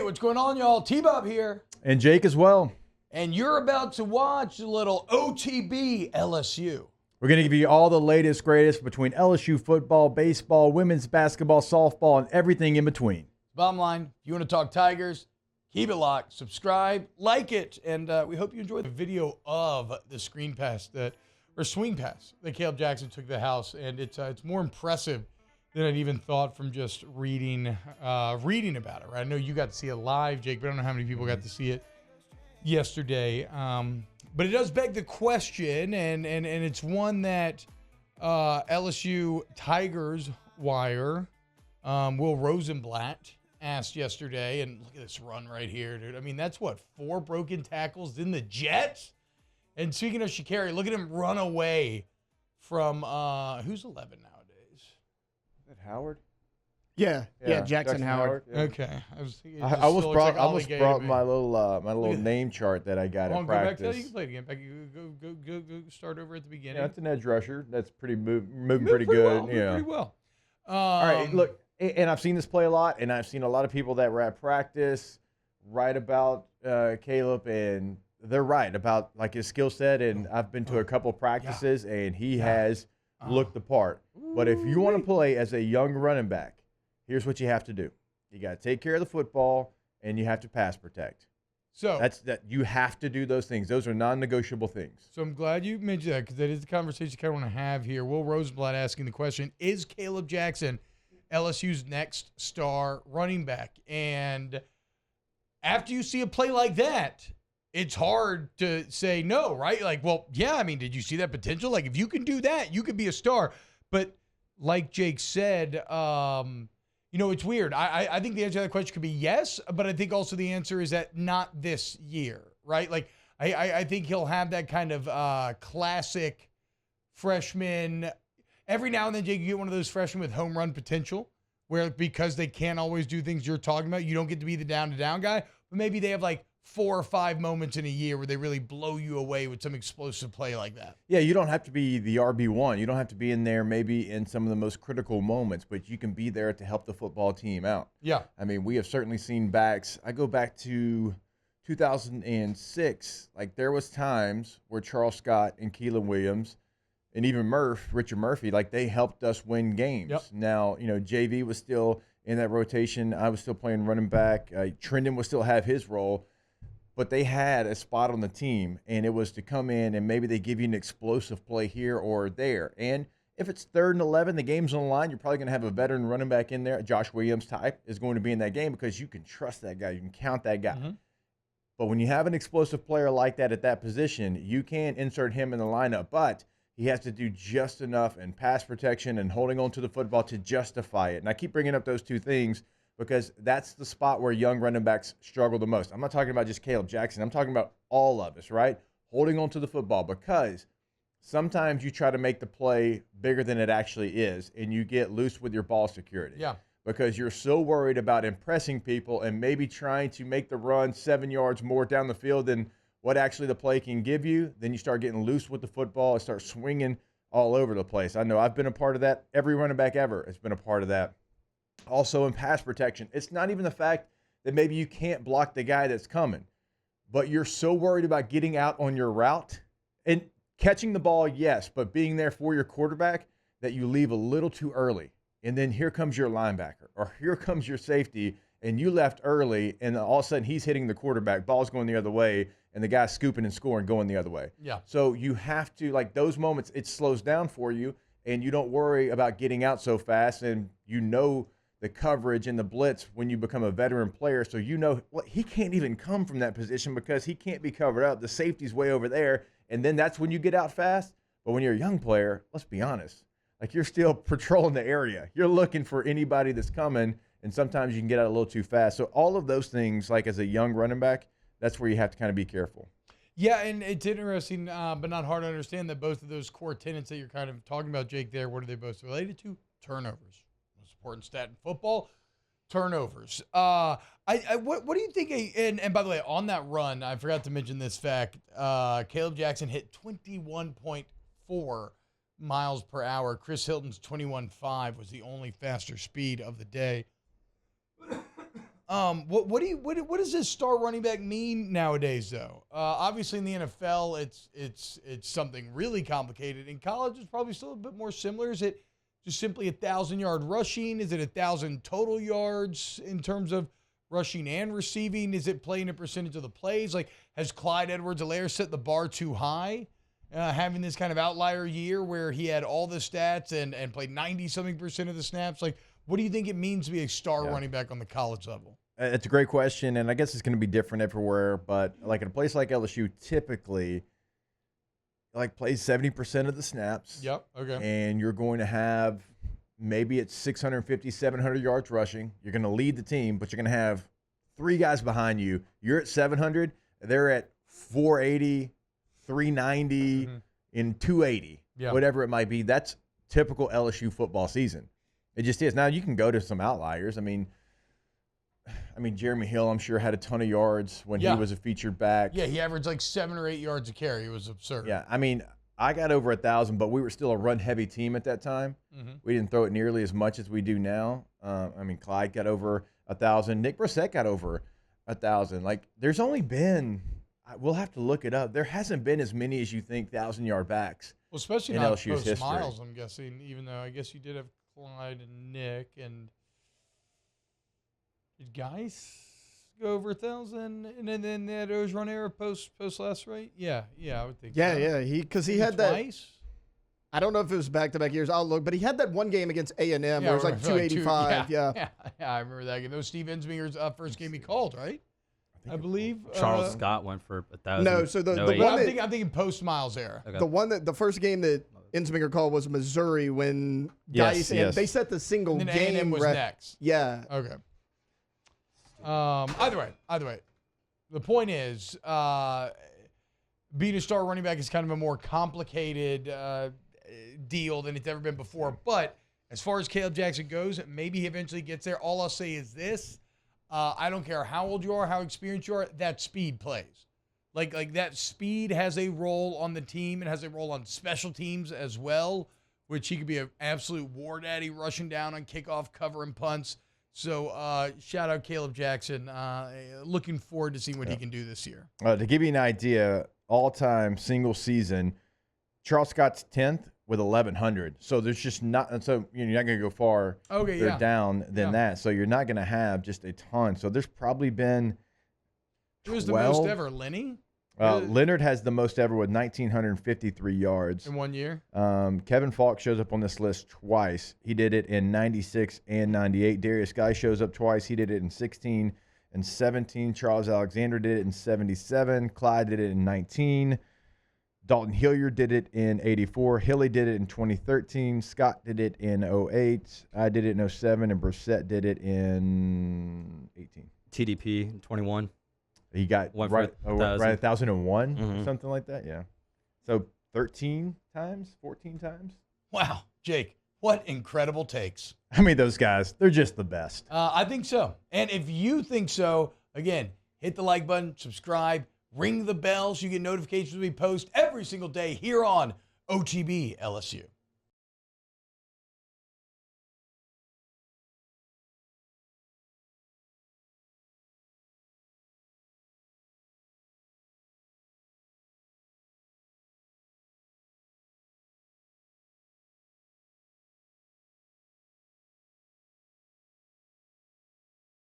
what's going on, y'all? T-Bob here. And Jake as well. And you're about to watch a little OTB LSU. We're going to give you all the latest, greatest between LSU football, baseball, women's basketball, softball, and everything in between. Bottom line, if you want to talk Tigers, keep it locked, subscribe, like it, and we hope you enjoy the video of the swing pass that Kaleb Jackson took to the house, and it's more impressive than I'd even thought from just reading about it. Right? I know you got to see it live, Jake, but I don't know how many people got to see it yesterday. But it does beg the question, and it's one that LSU Tigers wire Will Rosenblatt asked yesterday, and look at this run right here, dude. I mean, that's what, 4 broken tackles in the Jets? And speaking of Sha'Carri, look at him run away from who's 11 nowadays? Is that Howard? Yeah, Jackson Howard. Yeah. Okay, I almost brought my little name chart that I got at practice. Go back to that. You can play it again. Go start over at the beginning. Yeah, it's an edge rusher. That's moving pretty good. Pretty well. All right, look, and I've seen this play a lot, and I've seen a lot of people that were at practice write about Kaleb, and they're right about like his skill set. And I've been to a couple practices, and he has looked the part. But if you want to play as a young running back, here's what you have to do. You got to take care of the football, and you have to pass protect. So you have to do those things. Those are non-negotiable things. So I'm glad you mentioned that, because that is the conversation you kind of want to have here. Will Rosenblatt asking the question, is Kaleb Jackson LSU's next star running back? And after you see a play like that, it's hard to say no, right? Like, well, yeah, I mean, did you see that potential? Like, if you can do that, you could be a star. But like Jake said, it's weird. I think the answer to that question could be yes, but I think also the answer is that not this year, right? Like, I think he'll have that kind of classic freshman. Every now and then, Jake, you get one of those freshmen with home run potential where because they can't always do things you're talking about, you don't get to be the down-to-down guy, but maybe they have like 4 or 5 moments in a year where they really blow you away with some explosive play like that. Yeah, you don't have to be the RB1. You don't have to be in there maybe in some of the most critical moments, but you can be there to help the football team out. Yeah. I mean, we have certainly seen backs. I go back to 2006. Like, there was times where Charles Scott and Keelan Williams and even Richard Murphy, like, they helped us win games. Yep. Now, JV was still in that rotation. I was still playing running back. Trendon would still have his role. But they had a spot on the team, and it was to come in and maybe they give you an explosive play here or there. And if it's 3rd and 11, the game's on the line, you're probably going to have a veteran running back in there. Josh Williams type is going to be in that game because you can trust that guy. You can count that guy. Mm-hmm. But when you have an explosive player like that at that position, you can insert him in the lineup. But he has to do just enough in pass protection and holding on to the football to justify it. And I keep bringing up those two things because that's the spot where young running backs struggle the most. I'm not talking about just Kaleb Jackson. I'm talking about all of us, right? Holding on to the football, because sometimes you try to make the play bigger than it actually is, and you get loose with your ball security. Yeah. Because you're so worried about impressing people and maybe trying to make the run 7 yards more down the field than what actually the play can give you. Then you start getting loose with the football and start swinging all over the place. I know I've been a part of that. Every running back ever has been a part of that. Also in pass protection, it's not even the fact that maybe you can't block the guy that's coming, but you're so worried about getting out on your route and catching the ball, yes, but being there for your quarterback that you leave a little too early. And then here comes your linebacker or here comes your safety, and you left early, and all of a sudden he's hitting the quarterback, ball's going the other way, and the guy's scooping and scoring going the other way. Yeah. So you have to, like, those moments, it slows down for you, and you don't worry about getting out so fast, and the coverage and the blitz when you become a veteran player. So he can't even come from that position because he can't be covered up. The safety's way over there, and then that's when you get out fast. But when you're a young player, let's be honest, like, you're still patrolling the area. You're looking for anybody that's coming, and sometimes you can get out a little too fast. So all of those things, like as a young running back, that's where you have to kind of be careful. Yeah, and it's interesting, but not hard to understand that both of those core tenets that you're kind of talking about, Jake, there, what are they both related to? Turnovers. Most important stat in football, turnovers. What do you think? And by the way, on that run, I forgot to mention this fact. Kaleb Jackson hit 21.4 miles per hour. Chris Hilton's 21.5 was the only faster speed of the day. What does this star running back mean nowadays, though? Obviously, in the NFL, it's something really complicated. In college, it's probably still a bit more similar. Is it just simply 1,000-yard rushing? Is it 1,000 total yards in terms of rushing and receiving? Is it playing a percentage of the plays? Like, has Clyde Edwards-Helaire set the bar too high, having this kind of outlier year where he had all the stats and played 90-something% of the snaps? Like, what do you think it means to be a star running back on the college level? It's a great question, and I guess it's going to be different everywhere. But like in a place like LSU, typically, plays 70% of the snaps. Yep. Okay. And you're going to have maybe it's 650, 700 yards rushing. You're going to lead the team, but you're going to have 3 guys behind you. You're at 700. They're at 480, 390, and 280, whatever it might be. That's typical LSU football season. It just is. Now, you can go to some outliers. I mean, Jeremy Hill, I'm sure, had a ton of yards when he was a featured back. Yeah, he averaged like 7 or 8 yards a carry. It was absurd. Yeah, I mean, I got over 1,000, but we were still a run-heavy team at that time. We didn't throw it nearly as much as we do now. Clyde got over 1,000. Nick Brissett got over 1,000. Like, there's only been, we'll have to look it up, there hasn't been as many as you think 1,000-yard backs. Well, especially in not LSU's history. Miles, I'm guessing, even though I guess you did have Clyde and Nick. And did Geis go over 1,000? And then that Ogeron era post last right? Yeah, I would think so. Yeah, because he had twice? that. I don't know if it was back-to-back years. I'll look, but he had that one game against A&M where it was like 285. Yeah, I remember that game. That was Steve Ensminger's first game he called, right? I believe Charles Scott went for 1,000. No, so the one I'm thinking post Miles era. Okay. The first game that Ensminger called was Missouri when Geis and they set the single and then game A&M was next. Yeah. Okay. Either way, the point is, being a star running back is kind of a more complicated deal than it's ever been before. But as far as Kaleb Jackson goes, maybe he eventually gets there. All I'll say is this. I don't care how old you are, how experienced you are, that speed plays. Like that speed has a role on the team. It has a role on special teams as well, which he could be an absolute war daddy rushing down on kickoff, cover, and punts. So shout out Kaleb Jackson. Looking forward to seeing what he can do this year. To give you an idea, all-time single season, Charles Scott's 10th with 1,100. So there's just not – so you're not going to go far down than that. So you're not going to have just a ton. So there's probably been 12. Who was the most ever, Lenny? Leonard has the most ever with 1,953 yards. In 1 year? Kevin Falk shows up on this list twice. He did it in 96 and 98. Darius Guy shows up twice. He did it in 16 and 17. Charles Alexander did it in 77. Clyde did it in 19. Dalton Hilliard did it in 84. Hilly did it in 2013. Scott did it in 08. I did it in 07. And Brissett did it in 18. TDP in 21. He got right 1,001 or something like that. Yeah. So 13 times, 14 times. Wow. Jake, what incredible takes. I mean, those guys, they're just the best. I think so. And if you think so, again, hit the like button, subscribe, ring the bell so you get notifications when we post every single day here on OTB LSU.